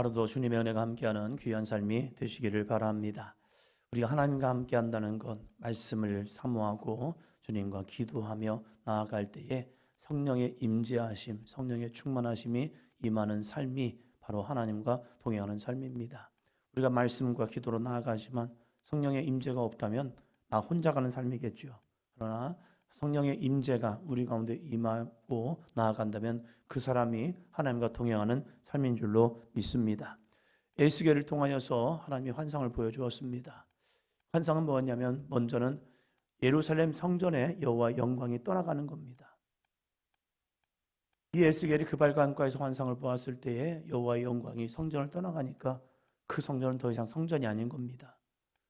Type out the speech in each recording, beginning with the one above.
하루도 주님의 은혜가 함께하는 귀한 삶이 되시기를 바랍니다. 우리가 하나님과 함께한다는 것, 말씀을 사모하고 주님과 기도하며 나아갈 때에 성령의 임재하심, 성령의 충만하심이 임하는 삶이 바로 하나님과 동행하는 삶입니다. 우리가 말씀과 기도로 나아가지만 성령의 임재가 없다면 나 혼자 가는 삶이겠죠. 그러나 성령의 임재가 우리 가운데 임하고 나아간다면 그 사람이 하나님과 동행하는 삶인 줄로 믿습니다. 에스겔을 통하여서 하나님이 환상을 보여주었습니다. 환상은 뭐였냐면 먼저는 예루살렘 성전에 여호와의 영광이 떠나가는 겁니다. 이 에스겔이 그발강가에서 환상을 보았을 때에 여호와의 영광이 성전을 떠나가니까 그 성전은 더 이상 성전이 아닌 겁니다.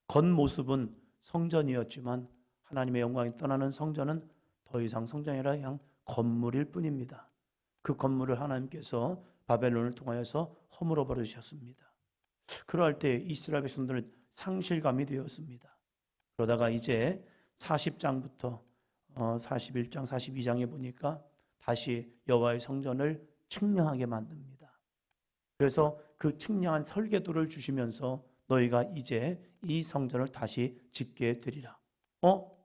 겉모습은 성전이었지만 하나님의 영광이 떠나는 성전은 더 이상 성전이 아니라 그냥 건물일 뿐입니다. 그 건물을 하나님께서 바벨론을 통하여서 허물어 버리셨습니다. 그럴 때 이스라엘 백성들은 상실감이 되었습니다. 그러다가 이제 40장부터 41장, 42장에 보니까 다시 여호와의 성전을 측량하게 만듭니다. 그래서 그 측량한 설계도를 주시면서 너희가 이제 이 성전을 다시 짓게 되리라.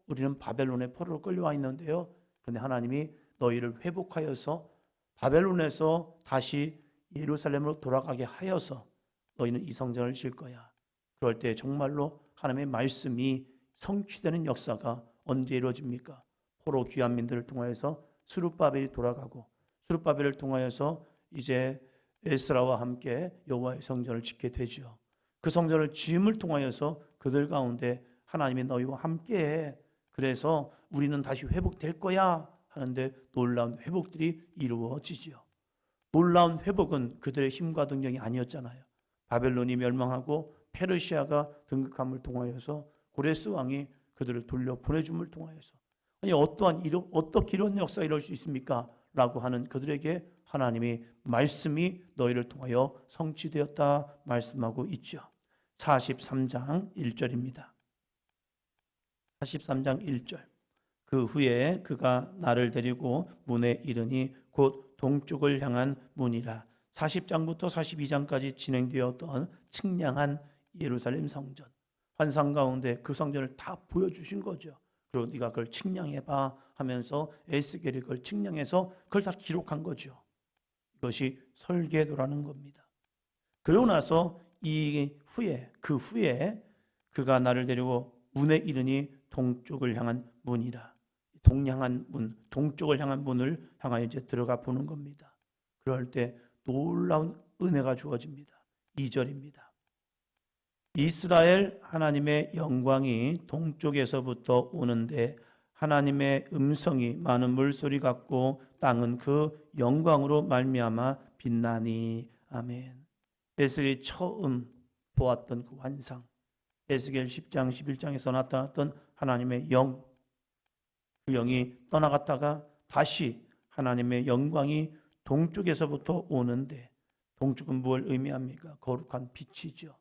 우리는 바벨론의 포로로 끌려와 있는데요. 그런데 하나님이 너희를 회복하여서 바벨론에서 다시 예루살렘으로 돌아가게 하여서 너희는 이 성전을 질 거야. 그럴 때 정말로 하나님의 말씀이 성취되는 역사가 언제 이루어집니까? 포로 귀환민들을 통하여서 스룹바벨이 돌아가고 스룹바벨을 통하여서 이제 에스라와 함께 여호와의 성전을 짓게 되죠. 그 성전을 지음을 통하여서 그들 가운데 하나님이 너희와 함께해. 그래서 우리는 다시 회복될 거야 하는데 놀라운 회복들이 이루어지죠. 놀라운 회복은 그들의 힘과 능력이 아니었잖아요. 바벨론이 멸망하고 페르시아가 등극함을 통하여서 고레스 왕이 그들을 돌려보내줌을 통하여서 어떻게 이런 역사가 이럴 수 있습니까? 라고 하는 그들에게 하나님이 말씀이 너희를 통하여 성취되었다 말씀하고 있죠. 43장 1절입니다. 43장 1절. 그 후에 그가 나를 데리고 문에 이르니 곧 동쪽을 향한 문이라. 40장부터 42장까지 진행되었던 측량한 예루살렘 성전. 환상 가운데 그 성전을 다 보여주신 거죠. 그리고 네가 그걸 측량해봐 하면서 에스겔이 그걸 측량해서 그걸 다 기록한 거죠. 이것이 설계도라는 겁니다. 그러고 나서 그 후에 그가 나를 데리고 문에 이르니 동쪽을 향한 문이라. 동향한 문, 동쪽을 향한 문을 향하여 이제 들어가 보는 겁니다. 그럴 때 놀라운 은혜가 주어집니다. 2절입니다. 이스라엘 하나님의 영광이 동쪽에서부터 오는데 하나님의 음성이 많은 물소리 같고 땅은 그 영광으로 말미암아 빛나니. 아멘. 에스겔이 처음 보았던 그 환상, 에스겔 10장 11장에서 나타났던 하나님의 영, 그 영이 떠나갔다가 다시 하나님의 영광이 동쪽에서부터 오는데, 동쪽은 무엇을 의미합니까? 거룩한 빛이죠.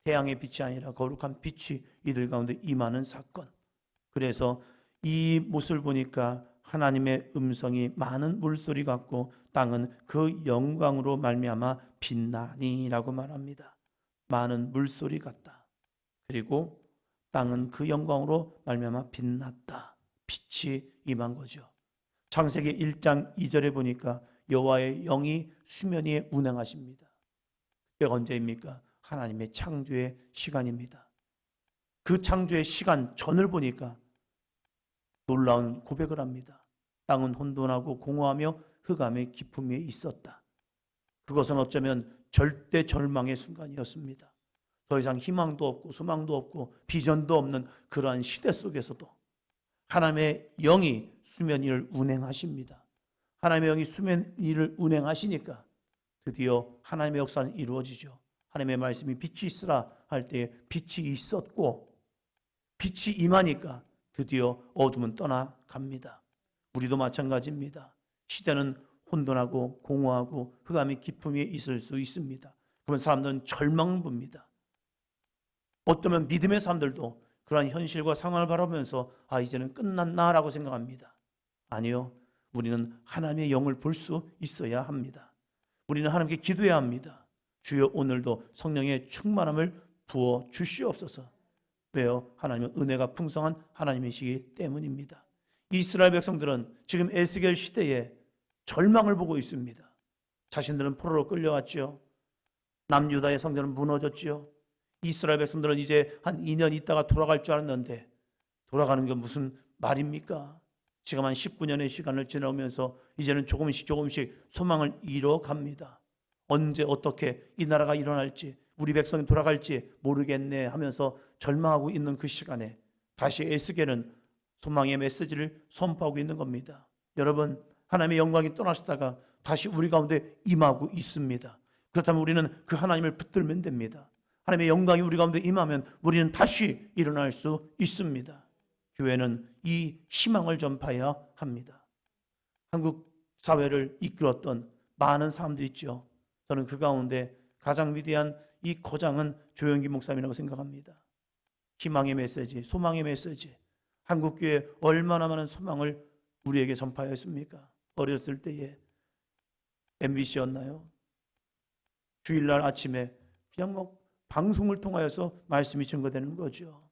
태양의 빛이 아니라 거룩한 빛이 이들 가운데 임하는 사건. 그래서 이 모습을 보니까 하나님의 음성이 많은 물소리 같고 땅은 그 영광으로 말미암아 빛나니라고 말합니다. 많은 물소리 같다. 그리고 땅은 그 영광으로 말미암아 빛났다. 빛이 임한 거죠. 창세기 1장 2절에 보니까 여호와의 영이 수면 위에 운행하십니다. 그때가 언제입니까? 하나님의 창조의 시간입니다. 그 창조의 시간 전을 보니까 놀라운 고백을 합니다. 땅은 혼돈하고 공허하며 흑암의 깊음 위에 있었다. 그것은 어쩌면 절대 절망의 순간이었습니다. 더 이상 희망도 없고 소망도 없고 비전도 없는 그러한 시대 속에서도 하나님의 영이 수면 위를 운행하십니다. 하나님의 영이 수면 위를 운행하시니까 드디어 하나님의 역사는 이루어지죠. 하나님의 말씀이 빛이 있으라 할 때에 빛이 있었고 빛이 임하니까 드디어 어둠은 떠나갑니다. 우리도 마찬가지입니다. 시대는 혼돈하고 공허하고 흑암의 깊음 위에 있을 수 있습니다. 그런 사람들은 절망을 봅니다. 어쩌면 믿음의 사람들도 그러한 현실과 상황을 바라보면서 이제는 끝났나라고 생각합니다. 아니요. 우리는 하나님의 영을 볼 수 있어야 합니다. 우리는 하나님께 기도해야 합니다. 주여 오늘도 성령의 충만함을 부어 주시옵소서. 왜요? 하나님은 은혜가 풍성한 하나님이시기 때문입니다. 이스라엘 백성들은 지금 에스겔 시대에 절망을 보고 있습니다. 자신들은 포로로 끌려왔죠. 남유다의 성전은 무너졌지요. 이스라엘 백성들은 이제 한 2년 있다가 돌아갈 줄 알았는데 돌아가는 게 무슨 말입니까? 지금 한 19년의 시간을 지나오면서 이제는 조금씩 소망을 잃어갑니다. 언제 어떻게 이 나라가 일어날지, 우리 백성이 돌아갈지 모르겠네 하면서 절망하고 있는 그 시간에 다시 에스겔은 소망의 메시지를 선포하고 있는 겁니다. 여러분, 하나님의 영광이 떠나시다가 다시 우리 가운데 임하고 있습니다. 그렇다면 우리는 그 하나님을 붙들면 됩니다. 하나님의 영광이 우리 가운데 임하면 우리는 다시 일어날 수 있습니다. 교회는 이 희망을 전파해야 합니다. 한국 사회를 이끌었던 많은 사람들이 있죠. 저는 그 가운데 가장 위대한 이 거장은 조영기 목사님이라고 생각합니다. 희망의 메시지, 소망의 메시지, 한국교회 얼마나 많은 소망을 우리에게 전파했습니까? 어렸을 때에 MBC였나요? 주일날 아침에 그냥 방송을 통하여서 말씀이 증거되는 거죠.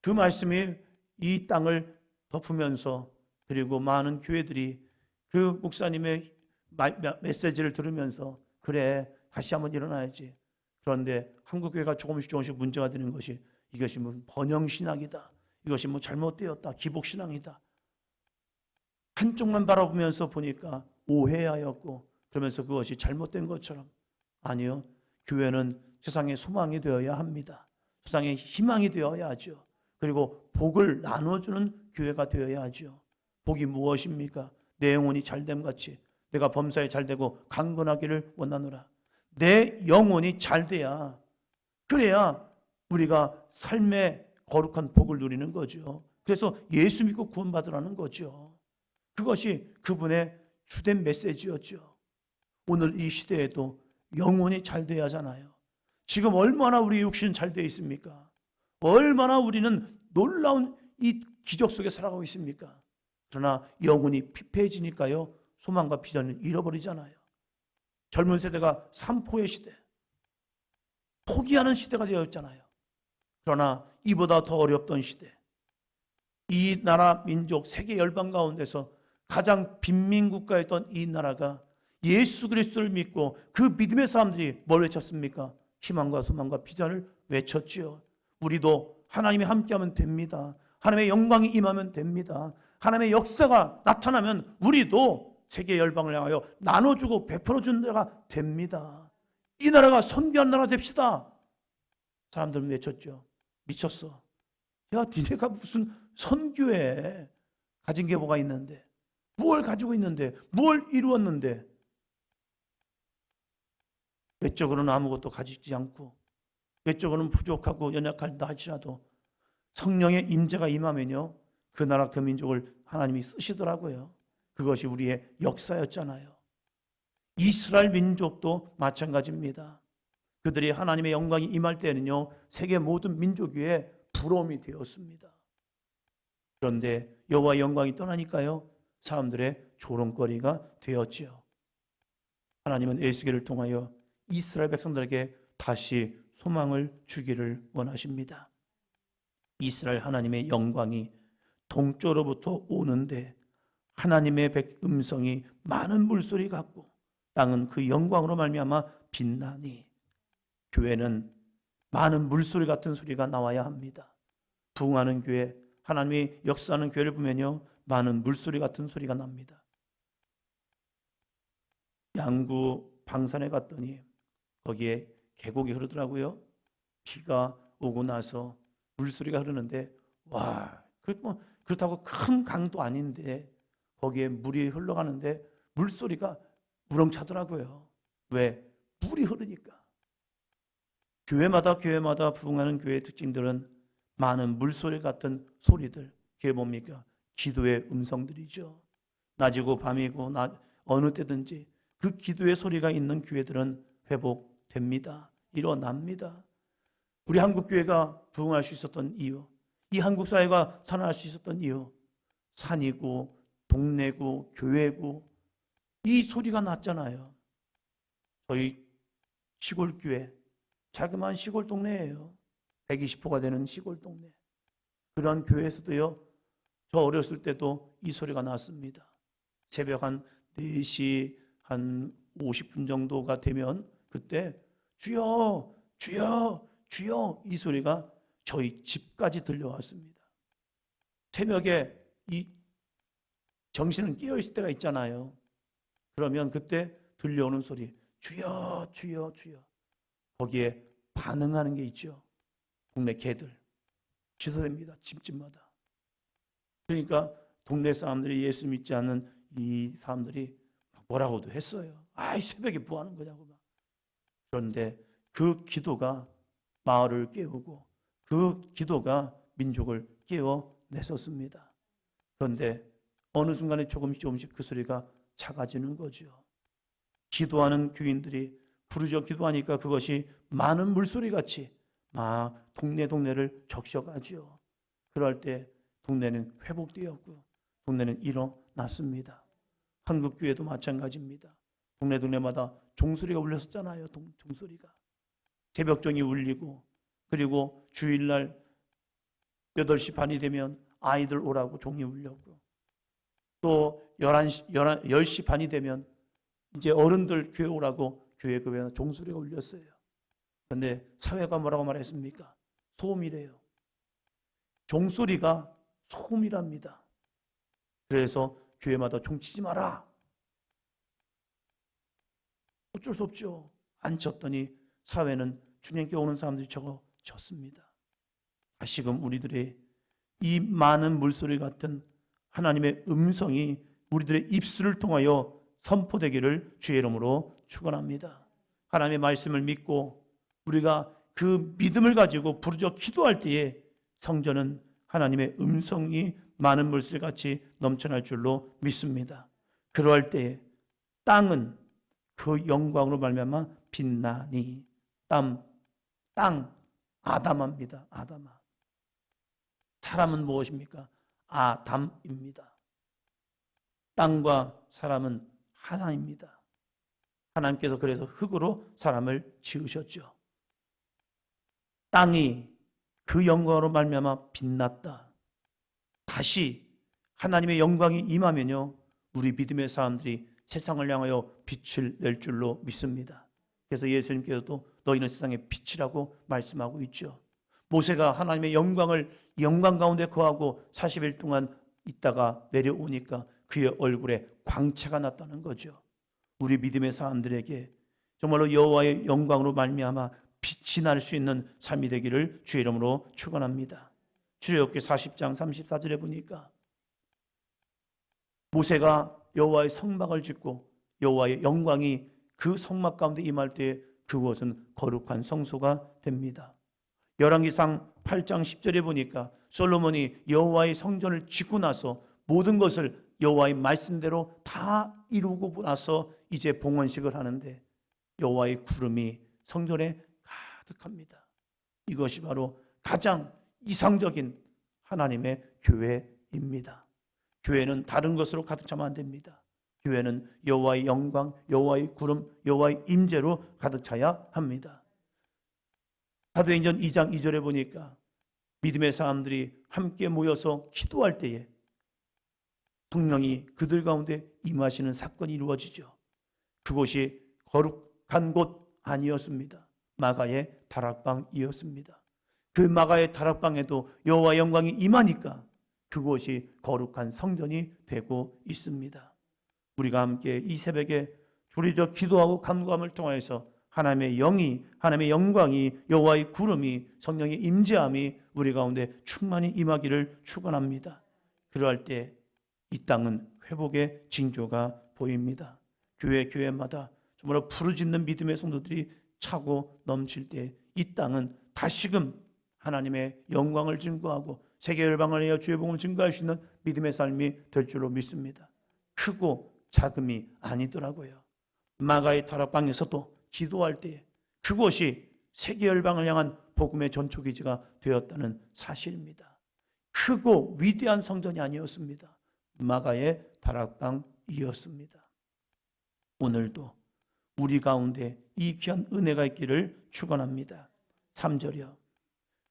그 말씀이 이 땅을 덮으면서 그리고 많은 교회들이 그 목사님의 메시지를 들으면서 그래 다시 한번 일어나야지. 그런데 한국교회가 조금씩 문제가 되는 것이 이것이 번영신학이다. 이것이 잘못되었다. 기복신앙이다. 한쪽만 바라보면서 보니까 오해하였고 그러면서 그것이 잘못된 것처럼 아니요. 교회는 세상의 소망이 되어야 합니다. 세상의 희망이 되어야 하죠. 그리고 복을 나눠주는 교회가 되어야 하죠. 복이 무엇입니까? 내 영혼이 잘됨 같이 내가 범사에 잘되고 강건하기를 원하노라. 내 영혼이 잘돼야 그래야 우리가 삶의 거룩한 복을 누리는 거죠. 그래서 예수 믿고 구원받으라는 거죠. 그것이 그분의 주된 메시지였죠. 오늘 이 시대에도 영혼이 잘 돼야 하잖아요. 지금 얼마나 우리 육신은 잘 되어 있습니까? 얼마나 우리는 놀라운 이 기적 속에 살아가고 있습니까? 그러나 영혼이 피폐해지니까요, 소망과 비전을 잃어버리잖아요. 젊은 세대가 삼포의 시대, 포기하는 시대가 되었잖아요. 그러나 이보다 더 어렵던 시대, 이 나라 민족 세계 열방 가운데서 가장 빈민국가였던 이 나라가 예수 그리스도를 믿고 그 믿음의 사람들이 뭘 외쳤습니까? 희망과 소망과 비전을 외쳤지요. 우리도 하나님이 함께하면 됩니다. 하나님의 영광이 임하면 됩니다. 하나님의 역사가 나타나면 우리도 세계 열방을 향하여 나눠주고 베풀어주는 데가 됩니다. 이 나라가 선교한 나라 됩시다. 사람들은 외쳤죠. 미쳤어. 야, 니네가 무슨 선교에 가진 게 뭐가 있는데, 무엇을 가지고 있는데, 무엇을 이루었는데, 외적으로는 아무것도 가지지 않고 외적으로는 부족하고 연약하다 할지라도 성령의 임재가 임하면요, 그 나라 그 민족을 하나님이 쓰시더라고요. 그것이 우리의 역사였잖아요. 이스라엘 민족도 마찬가지입니다. 그들이 하나님의 영광이 임할 때는요, 세계 모든 민족 위에 부러움이 되었습니다. 그런데 여호와의 영광이 떠나니까요, 사람들의 조롱거리가 되었지요. 하나님은 에스겔을 통하여 이스라엘 백성들에게 다시 소망을 주기를 원하십니다. 이스라엘 하나님의 영광이 동쪽으로부터 오는데 하나님의 음성이 많은 물소리 같고 땅은 그 영광으로 말미암아 빛나니, 교회는 많은 물소리 같은 소리가 나와야 합니다. 부흥하는 교회, 하나님이 역사하는 교회를 보면요, 많은 물소리 같은 소리가 납니다. 양구 방산에 갔더니 거기에 계곡이 흐르더라고요. 비가 오고 나서 물소리가 흐르는데, 와, 그렇다고 큰 강도 아닌데 거기에 물이 흘러가는데 물소리가 우렁차더라고요. 왜? 물이 흐르니까. 교회마다 부흥하는 교회의 특징들은 많은 물소리 같은 소리들. 그게 뭡니까? 기도의 음성들이죠. 낮이고 밤이고 어느 때든지 그 기도의 소리가 있는 교회들은 회복됩니다. 일어납니다. 우리 한국교회가 부흥할 수 있었던 이유, 이 한국 사회가 살아날 수 있었던 이유, 산이고 동네고 교회고 이 소리가 났잖아요. 저희 시골 교회, 자그마한 시골 동네예요. 120호가 되는 시골 동네. 그런 교회에서도요, 저 어렸을 때도 이 소리가 났습니다. 새벽 한 4시 한 50분 정도가 되면 그때 주여, 주여, 주여 이 소리가 저희 집까지 들려왔습니다. 새벽에 이 정신은 깨어있을 때가 있잖아요. 그러면 그때 들려오는 소리, 주여, 주여, 주여. 거기에 반응하는 게 있죠. 동네 개들. 지소됩니다. 집집마다. 그러니까 동네 사람들이 예수 믿지 않는 이 사람들이 뭐라고도 했어요. 아이, 새벽에 뭐 하는 거냐고 막. 그런데 그 기도가 마을을 깨우고 그 기도가 민족을 깨워냈었습니다. 그런데 어느 순간에 조금씩 그 소리가 작아지는 거죠. 기도하는 교인들이 부르짖어 기도하니까 그것이 많은 물소리같이 막 동네를 적셔가죠. 그럴 때 동네는 회복되었고 동네는 일어났습니다. 한국교회도 마찬가지입니다. 동네마다 종소리가 울렸었잖아요. 종소리가. 새벽종이 울리고 그리고 주일날 8시 반이 되면 아이들 오라고 종이 울렸고 또 10시 반이 되면 이제 어른들 교회 오라고 교회 종소리가 울렸어요. 그런데 사회가 뭐라고 말했습니까? 소음이래요. 종소리가 소음이랍니다. 그래서 교회마다 종 치지 마라. 어쩔 수 없죠. 안 쳤더니 사회는 주님께 오는 사람들이 적어졌습니다. 다시금 우리들의 이 많은 물소리 같은 하나님의 음성이 우리들의 입술을 통하여 선포되기를 주의 이름으로 축원합니다. 하나님의 말씀을 믿고 우리가 그 믿음을 가지고 부르짖어 기도할 때에 성전은 하나님의 음성이 많은 물소리같이 넘쳐날 줄로 믿습니다. 그러할 때에 땅은 그 영광으로 말미암아 빛나니. 땅 아담아입니다. 아담아. 사람은 무엇입니까? 아담입니다. 땅과 사람은 하나입니다. 하나님께서 그래서 흙으로 사람을 지으셨죠. 땅이 그 영광으로 말미암아 빛났다. 다시 하나님의 영광이 임하면요, 우리 믿음의 사람들이 세상을 향하여 빛을 낼 줄로 믿습니다. 그래서 예수님께서도 너희는 세상의 빛이라고 말씀하고 있죠. 모세가 하나님의 영광 가운데 거하고 40일 동안 있다가 내려오니까 그의 얼굴에 광채가 났다는 거죠. 우리 믿음의 사람들에게 정말로 여호와의 영광으로 말미암아 빛이 날 수 있는 삶이 되기를 주의 이름으로 축원합니다. 출애굽기 40장 34절에 보니까 모세가 여호와의 성막을 짓고 여호와의 영광이 그 성막 가운데 임할 때 그곳은 거룩한 성소가 됩니다. 열왕기상 8장 10절에 보니까 솔로몬이 여호와의 성전을 짓고 나서 모든 것을 여호와의 말씀대로 다 이루고 나서 이제 봉헌식을 하는데 여호와의 구름이 성전에 가득합니다. 이것이 바로 가장 이상적인 하나님의 교회입니다. 교회는 다른 것으로 가득 차면 안 됩니다. 교회는 여호와의 영광, 여호와의 구름, 여호와의 임재로 가득 차야 합니다. 사도행전 2장 2절에 보니까 믿음의 사람들이 함께 모여서 기도할 때에 성령이 그들 가운데 임하시는 사건이 이루어지죠. 그곳이 거룩한 곳 아니었습니다. 마가의 다락방이었습니다. 그 마가의 다락방에도 여호와의 영광이 임하니까 그곳이 거룩한 성전이 되고 있습니다. 우리가 함께 이 새벽에 부르짖어 기도하고 간구함을 통해서 하나님의 영이, 하나님의 영광이, 여호와의 구름이, 성령의 임재함이 우리 가운데 충만히 임하기를 축원합니다. 그러할 때 이 땅은 회복의 징조가 보입니다. 교회마다 정말 부르짖는 믿음의 성도들이 차고 넘칠 때 이 땅은 다시금 하나님의 영광을 증거하고 세계 열방을 위하여 주의 복음을 증거할 수 있는 믿음의 삶이 될 줄로 믿습니다. 크고 작음이 아니더라고요. 마가의 다락방에서도 기도할 때 그곳이 세계 열방을 향한 복음의 전초기지가 되었다는 사실입니다. 크고 위대한 성전이 아니었습니다. 마가의 다락방이었습니다. 오늘도 우리 가운데 이 귀한 은혜가 있기를 축원합니다. 3절이요.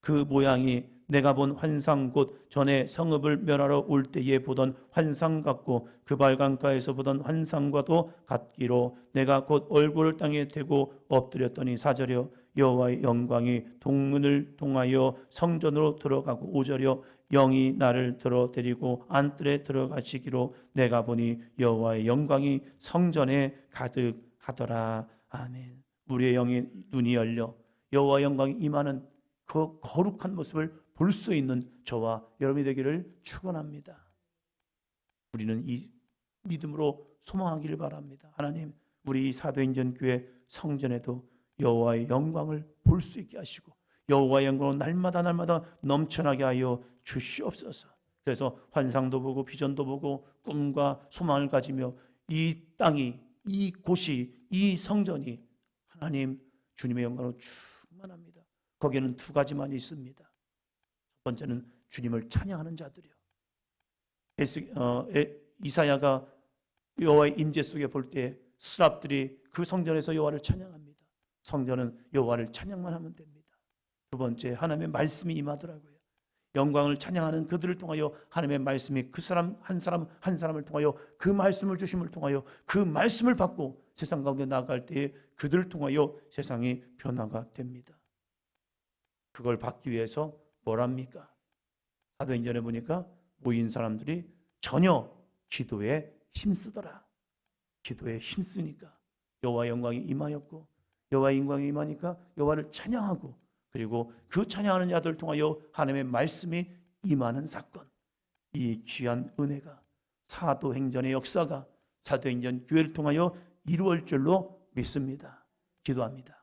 그 모양이 내가 본 환상 곧 전에 성읍을 멸하러 올 때에 보던 환상 같고 그 발강가에서 보던 환상과도 같기로 내가 곧 얼굴을 땅에 대고 엎드렸더니 4절이요. 여호와의 영광이 동문을 통하여 성전으로 들어가고 5절이요. 영이 나를 들어 데리고 안뜰에 들어가시기로 내가 보니 여호와의 영광이 성전에 가득하더라. 아멘. 우리의 영의 눈이 열려 여호와의 영광이 임하는 그 거룩한 모습을 볼 수 있는 저와 여러분이 되기를 축원합니다. 우리는 이 믿음으로 소망하기를 바랍니다. 하나님, 우리 사도행전 교회 성전에도 여호와의 영광을 볼 수 있게 하시고 여호와의 영광을 날마다 넘쳐나게 하여 주시옵소서. 그래서 환상도 보고 비전도 보고 꿈과 소망을 가지며 이 땅이, 이 곳이, 이 성전이 하나님 주님의 영광으로 충만합니다. 거기에는 두 가지만 있습니다. 첫 번째는 주님을 찬양하는 자들이요. 이사야가 여호와의 임재 속에 볼 때 스랍들이 그 성전에서 여호와를 찬양합니다. 성전은 여호와를 찬양만 하면 됩니다. 두 번째, 하나님의 말씀이 임하더라고요. 영광을 찬양하는 그들을 통하여 하나님의 말씀이 그 사람 한 사람을 통하여 그 말씀을 주심을 통하여 그 말씀을 받고 세상 가운데 나아갈 때에 그들을 통하여 세상이 변화가 됩니다. 그걸 받기 위해서 뭘 합니까? 사도행전에 보니까 모인 사람들이 전혀 기도에 힘쓰더라. 기도에 힘쓰니까 여호와의 영광이 임하였고 여호와의 영광이 임하니까 여호와를 찬양하고 그리고 그 찬양하는 자들을 통하여 하나님의 말씀이 임하는 사건, 이 귀한 은혜가 사도행전의 역사가 사도행전 교회를 통하여 이루어질 줄로 믿습니다. 기도합니다.